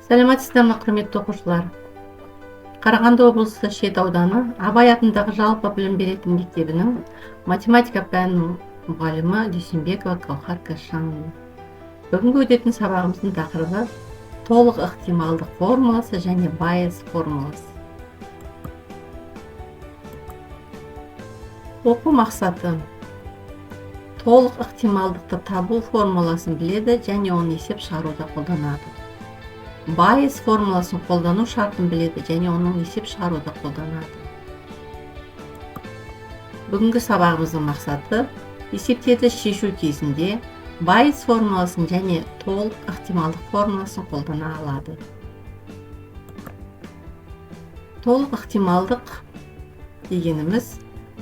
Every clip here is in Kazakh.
Сәлеметсіздер ме, құрметті оқушылар? Қарағанды облысы Шет ауданы Абай атындағы жалпы білім беретін мектебінің математика пәнінің мұғалімі Дүйсенбекова Гаухар Кашанова. Бүгінгі өтетін сабағымыздың тақырыбы толық ықтималдық формуласы және байыз формуласы. Оқу мақсаты: толық ықтималдықты табу формуласын біледі және оны есеп шығаруда қолданады. Байыз формуласын қолдану шартын біледі және оның есеп шығаруда қолданады. Бүгінгі сабағымыздың мақсаты есептерді шешу кезінде байыз формуласын және толық ықтималдық формуласын қолдана алады. Толық ықтималдық дегеніміз,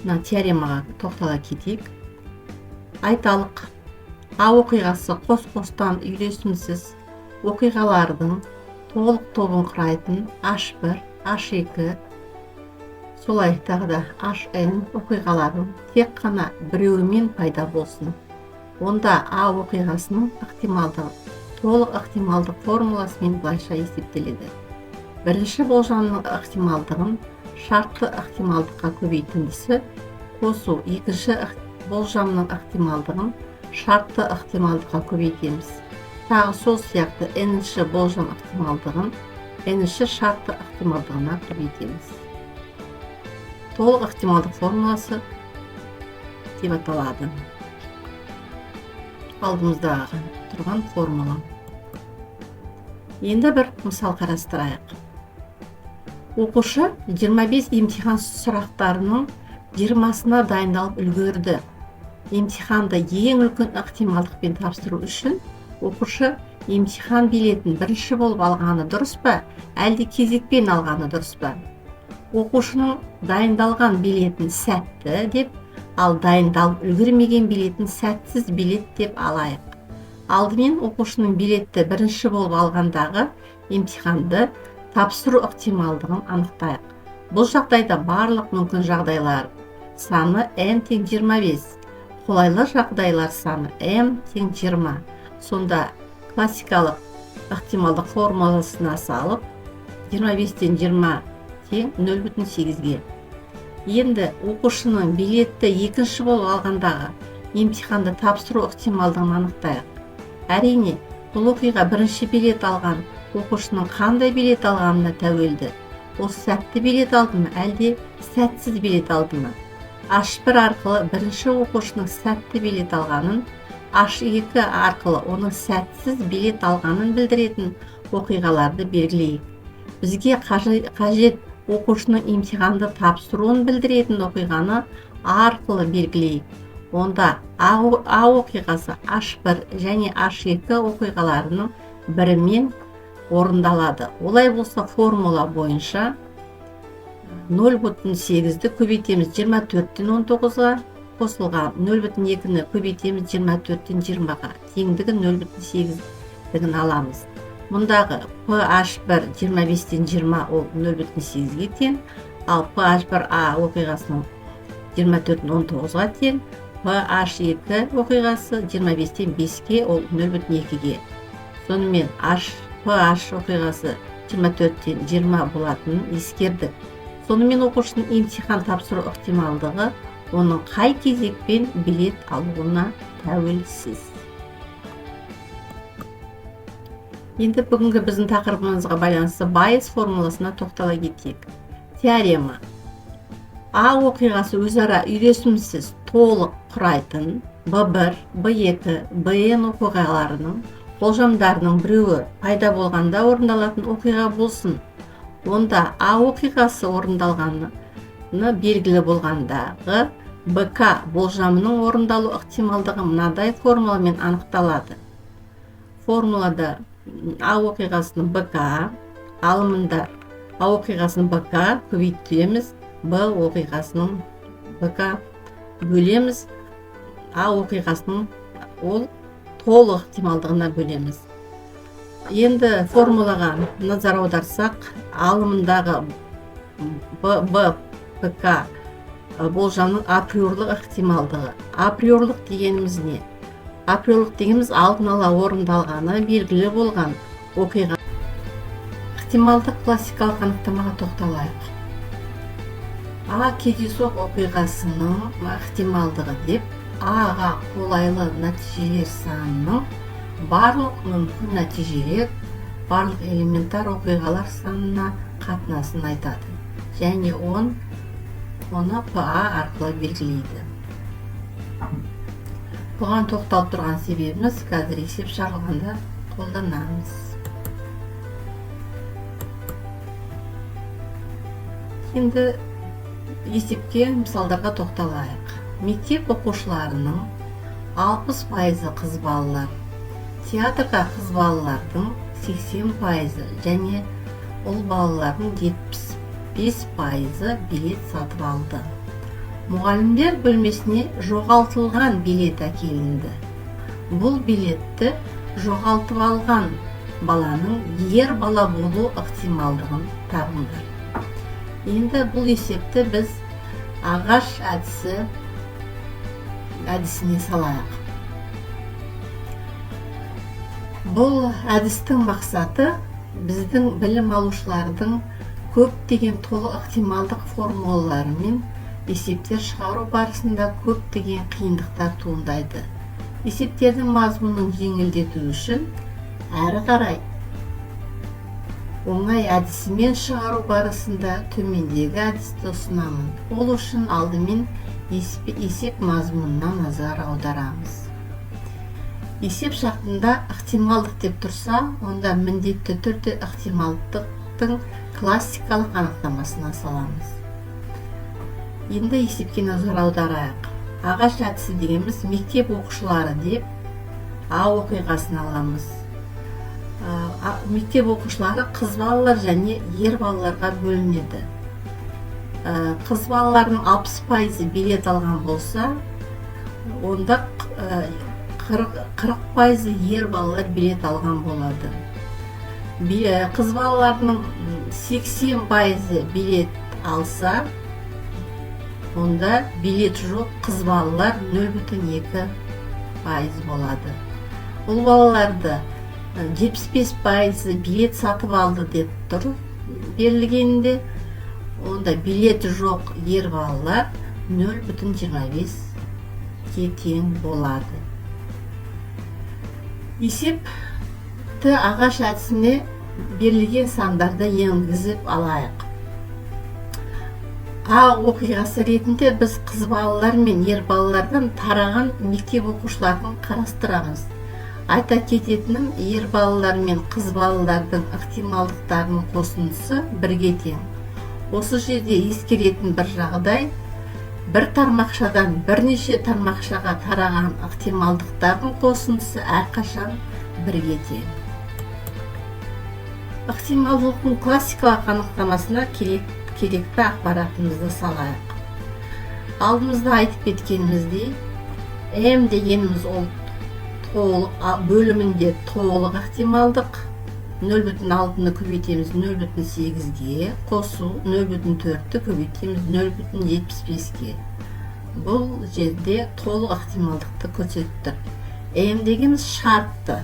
теоремаға тоқтала кетейік. Айталық, А оқиғасы қос-қостан үйлесімсіз оқиғалардың толық тобын құрайтын H1, H2, солай тағы да Hn оқиғалардың тек қана біреуімен пайда болсын. Онда А оқиғасының ықтималдығы толық ықтималдық формуласымен былайша есептеледі. Бірінші болжамның ықтималдығын шартты ықтималдыққа көбейтіндісі қосу екінші болжамның ықтималдығын шартты ықтималдыққа көбейтеміз. Тағы сол сияқты n-ші болжам ықтималдығын n-ші шартты ықтималдығына көбейтеміз. Толық ықтималдық формуласы деп аталады. Алдымызда тұрған формула. Енді бір мысал қарастырайық. Оқушы 25 емтихан сұрақтарының 20-сына дайындалып үлгерді. Емтиханды ең үлкен ықтималдықпен тапсыру үшін оқушы емтихан билетін бірінші болып алғаны дұрыс па, әлде кезекпен алғаны дұрыс па? Оқушының дайындалған билетін сәтті деп, ал дайындалып үлгермеген билетін сәтсіз билет деп алайық. Алдымен оқушының билетті бірінші болып алғандағы емтиханды тапсыру ықтималдығын анықтайық. Бұл жағдайда барлық мүмкін жағдайлар саны n тең 25, қолайлы жағдайлар саны m тең 20. Сонда классикалық ықтималдық формуласына салып 25-тен 20 тең 0,8-ге. Енді оқушының билетті екінші болып алғандағы емтиханды тапсыру ықтималдығын анықтайық. Әрине, бұл оқиға бірінші билет алған оқушының қандай билет алғанына тәуелді. Ол сәтті билет алды ма, әлде сәтсіз билет алды ма? H1 арқылы бірінші оқушының сәтті билет алғанын, H2 арқылы оның сәтсіз билет алғанын білдіретін оқиғаларды белгілейік. Бізге қажет оқушының емтиханды тапсыруын білдіретін оқиғаны арқылы белгілейік. Онда А оқиғасы H1 және H2 оқиғаларының бірімен орындалады. Олай болса формула бойынша 0,8-ді көбейтеміз 24-тен 19-ға, қосылған 0,2-ні көбейтеміз 24-тен 20-ға, теңдігі 0,8-дігін аламыз. Мұндағы PH1 25-тен 20 ол 0,8-ге тең, ал PH1A оқиғасының 24-тен 19-ға тең, PH2 оқиғасы 25-тен 5-ге ол 0,2-ге. Сонымен PH оқиғасы 24-тен 20 болатынын ескердік. Сонымен оқушының емтихан тапсыру ықтималдығы оның қай кезекпен билет алуына тәуелсіз. Енді бүгінгі біздің тақырыбымызға байланысты байыз формуласына тоқтала кетейік. Теорема: А оқиғасы өзара үйлесімсіз толық құрайтын B1, B2, Bn оқиғаларының болжамдарының біреуі пайда болғанда орындалатын оқиға болсын. Онда А оқиғасы орындалғаны белгілі болғандағы БК болжамының орындалу ықтималдығы мынадай формуламен анықталады. Формулада А оқиғасының БК, алымында А оқиғасының БК көбейтеміз, Б оқиғасының БК бөлеміз, А оқиғасының ол толық ықтималдығына бөлеміз. Енді формулаға назар аударсақ, алымындағы БК болжамның априорлық ықтималдығы. Априорлық дегеніміз не? Априорлық дегеніміз алдын ала орындалғаны белгілі болған оқиға ықтималдық классикалық анықтамаға тоқталайық. А кездейсоқ оқиғасының ықтималдығы деп Аға қолайлы нәтижелер санының барлық мүмкін нәтижелер барлық элементар оқиғалар санына қатынасын айтады және оны ПА арқылы белгілейді. Бұған тоқталып тұрған себебіміз қазір есеп шығарылғанда қолданамыз. Енді есепке мысалдарға тоқталайық. Мектеп оқушыларының 60% қыз балалар, театрға қыз балалардың 80% және ұл балалардың 75% билет сатып алды. Мұғалімдер бөлмесіне жоғалтылған билет әкелінді. Бұл билетті жоғалтып алған баланың ер бала болу ықтималдығын табыңдар. Енді бұл есепті біз ағаш әдісіне салайық. Бұл әдістің мақсаты біздің білім алушылардың көптеген толық ықтималдық формулалары мен есептер шығару барысында көптеген қиындықтар туындайды. Есептердің мазмұнын жеңілдету үшін әрі қарай оңай әдісімен шығару барысында төмендегі әдісті ұсынамын. Ол үшін алдымен есеп мазмұнына назар аударамыз. Есеп шартында ықтималдық деп тұрса, онда міндетті түрде ықтималдықтың классикалық анықтамасына саламыз. Енді есепке назар аударайық. Ағаш әдісі дегеніміз мектеп оқушылары деп А оқиғасын аламыз. Мектеп оқушылары қыз балалар және ер балаларға бөлінеді. Қыз балалардың 60% билет алған болса, онда 40% ер балалар билет алған болады. Қыз балалардың 80% билет алса, онда билет жоқ қыз балалар 0,2% болады. Бұл балаларды 75% билет сатып алды деп тұр берілгенде, онда билеті жоқ ер балалар 0,25-ге тең болады. Есепті ағаш әдісіне берілген сандарды енгізіп алайық. А оқиғасы ретінде біз қыз балалар мен ер балалардан тараған мектеп оқушыларын қарастырамыз. Айта кететінім, ер балалар мен қыз балалардың ықтималдықтарының қосындысы бірге тең. Осы жерде ескеретін бір жағдай, бір тармақшадан бірнеше тармақшаға тараған ықтималдықтардың қосындысы әрқашан бірге тең. Ықтималдықтың классикалық анықтамасына керекті ақпаратымызды салайық. Алдымызда айтып кеткеніміздей, М дегеніміз ол бөлімінде толық ықтималдық, 0,6-ны көбейтеміз 0,8-ге, қосу 0,4-ті көбейтеміз 0,75-ге. Бұл жерде толық ықтималдықты көрсетті. М дегеніміз шартты,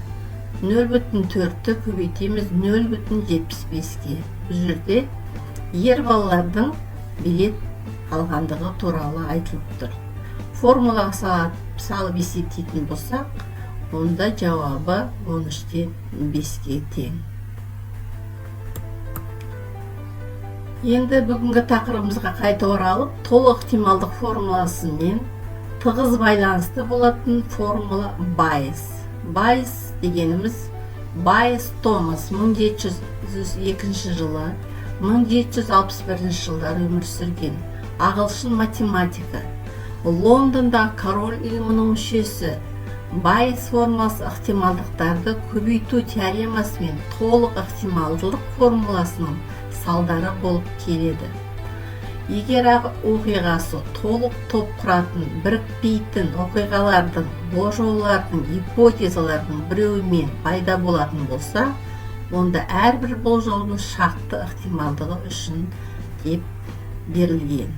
0,4-ті көбейтеміз 0,75-ге. Бұл жерде ер балалардың билет алғандығы туралы айтылып тұр. Формулаға салып есептейтін болсақ, онда жауабы 13-тен 5-ге тең. Енді бүгінгі тақырыбымызға қайта оралып, толық ықтималдық формуласымен тығыз байланысты болатын формула Байес. Байес дегеніміз Байес Томас 1702 жылы, 1761 жылдар өмір сүрген ағылшын математика. Лондонда король ұйымының мүшесі. Байес формуласы ықтималдықтарды көбейту теоремасы мен толық ықтималдылық формуласының салдары болып келеді. Егер оқиғасы толық топ құратын бірікпейтін оқиғалардың, болжаулардың, гипотезалардың біреуімен пайда болатын болса, онда әрбір болжаудың шартты ықтималдығы үшін деп берілген.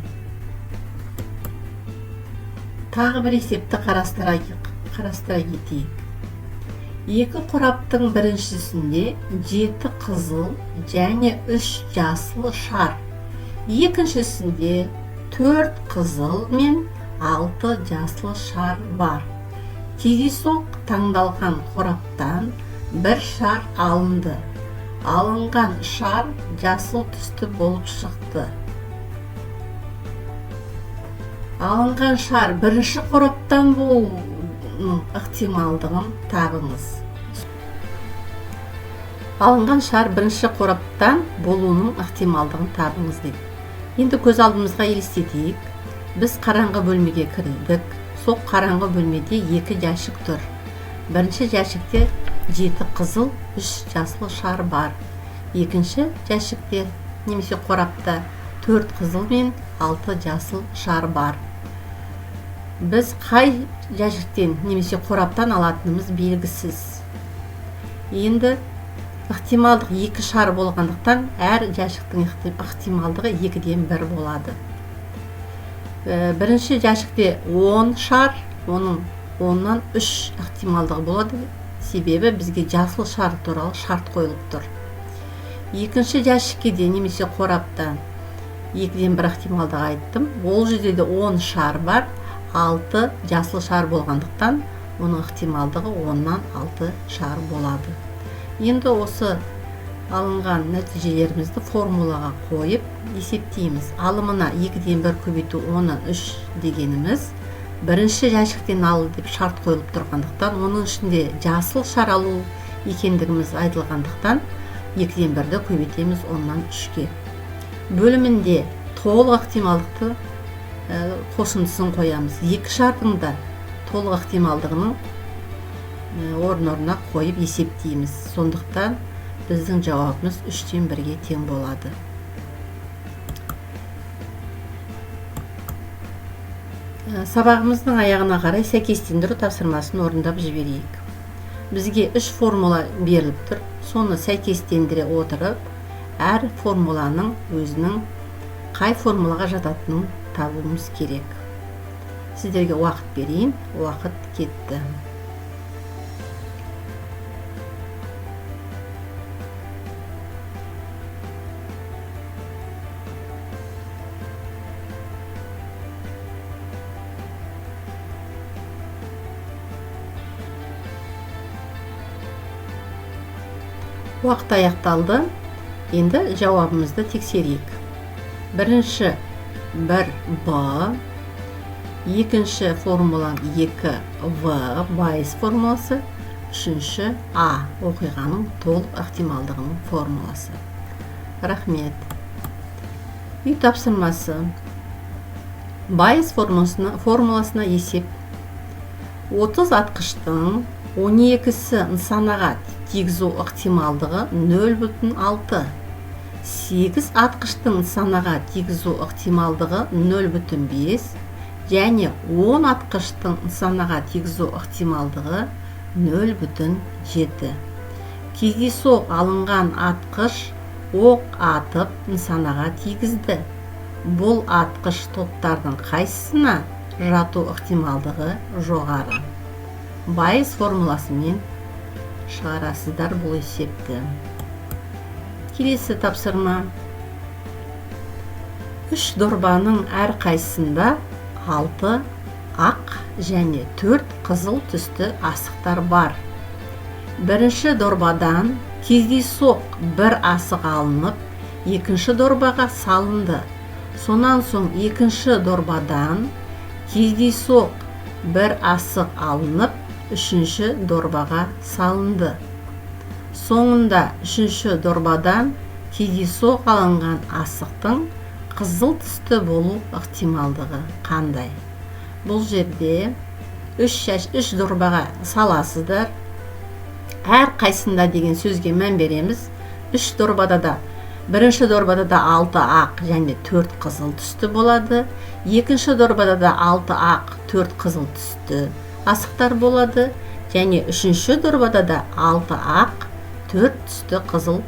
Тағы бір есепті қарастыра кетейік. Екі қораптың біріншісінде 7 қызыл және 3 жасыл шар, екіншісінде 4 қызыл мен 6 жасыл шар бар. Кездейсоқ таңдалған қораптан бір шар алынды. Алынған шар жасыл түсті болып шықты. Алынған шар бірінші қораптан болуының ықтималдығын табыңыз. Алынған шар бірінші қораптан болуының ықтималдығын табыңыз дейді. Енді көз алдымызға елестетейік. Біз қараңғы бөлмеге кірдік. Сол қараңғы бөлмеде 2 жәшік тұр. Бірінші жәшікте 7 қызыл, 3 жасыл шар бар. Екінші жәшікте немесе қорапта 4 қызыл мен 6 жасыл шар бар. Біз қай жәшіктен немесе қораптан алатынымыз белгісіз. Енді ықтималдық 2 шар болғандықтан әр жәшіктің ықтималдығы 2-ден 1 болады. Бірінші жәшікте 10 шар, оның 10-нан 3 ықтималдығы болады. Себебі бізге жасыл шар туралы шарт қойылып тұр. Екінші жәшікке де немесе қорапта 2-ден 1 ықтималдығы айттым. Ол жерде де 10 шар бар, 6 жасыл шар болғандықтан оның ықтималдығы 10-нан 6 шар болады. Енді осы алынған нәтижелерімізді формулаға қойып есептейміз. Алымына 2-ден 1 көбейту 10-нан 3 дегеніміз бірінші жәшіктен алу деп шарт қойылып тұрғандықтан, оның ішінде жасыл шар алу екендігіміз айтылғандықтан 2-ден 1-ді көбейтеміз 10-нан 3-ке. Бөлімінде толық ықтималдықты қосындысын қоямыз. 2 шардың да толық ықтималдығының орнына қойып есептейміз. Сондықтан біздің жауабымыз 3-тен 1-ге тең болады. Сабағымыздың аяғына қарай сәйкестендіру тапсырмасын орындап жіберейік. Бізге 3 формула беріліп тұр. Соны сәйкестендіре отырып, әр формуланың өзінің қай формулаға жататынын табуымыз керек. Сіздерге уақыт берейін. Уақыт кетті. Уақыт аяқталды. Енді жауабымызды тексерейік. Бірінші 1b, екінші формула 2v байыз формуласы, үшінші a оқиғаның толық ықтималдығының формуласы. Рахмет. Үй тапсырмасы. Байыз формуласына есеп. 30 атқыштың 12-сі нысанаға тигізу ықтималдығы 0,6. 8 атқыштың нысанаға тигізу ықтималдығы 0,5 және 10 атқыштың нысанаға тигізу ықтималдығы 0,7. Кездейсоқ алынған атқыш оқ атып нысанаға тигізді. Бұл атқыш топтардың қайсысына жату ықтималдығы жоғары? Байыз формуласымен шығарасыздар бұл есепті. Келесі тапсырма. 3 дорбаның әр қайсында 6 ақ және 4 қызыл түсті асықтар бар. Бірінші дорбадан кездейсоқ бір асық алынып, екінші дорбаға салынды. Сонан соң екінші дорбадан кездейсоқ бір асық алынып, үшінші дорбаға салынды. Соңында үшінші дорбадан кездейсоқ алынған асықтың қызыл түсті болу ықтималдығы қандай? Бұл жерде 3 дорбаға саласыздар. Әр қайсында деген сөзге мән береміз. 3 дорбада да, бірінші дорбада да 6 ақ және 4 қызыл түсті болады. Екінші дорбада да 6 ақ, 4 қызыл түсті асықтар болады. Және үшінші дорбада да 6 ақ, 4 қызыл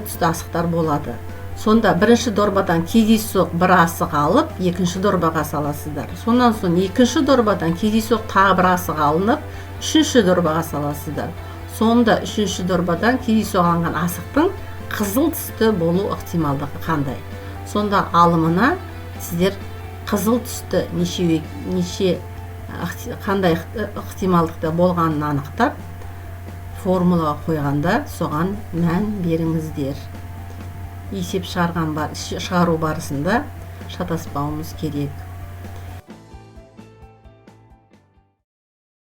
түсті асықтар болады. Сонда бірінші дорбадан кездейсоқ бір асық алып, екінші дорбаға саласыздар. Сонан соң екінші дорбадан кездейсоқ тағы бір асық алынып, үшінші дорбаға саласыздар. Сонда үшінші дорбадан кездейсоқ асықтың қызыл түсті болу ықтималдығы қандай? Сонда алымына сіздер қызыл түсті қандай ықтималдықта болғанын анықтап, формулаға қойғанда соған мән беріңіздер. Есеп шығару барысында шатаспауымыз керек.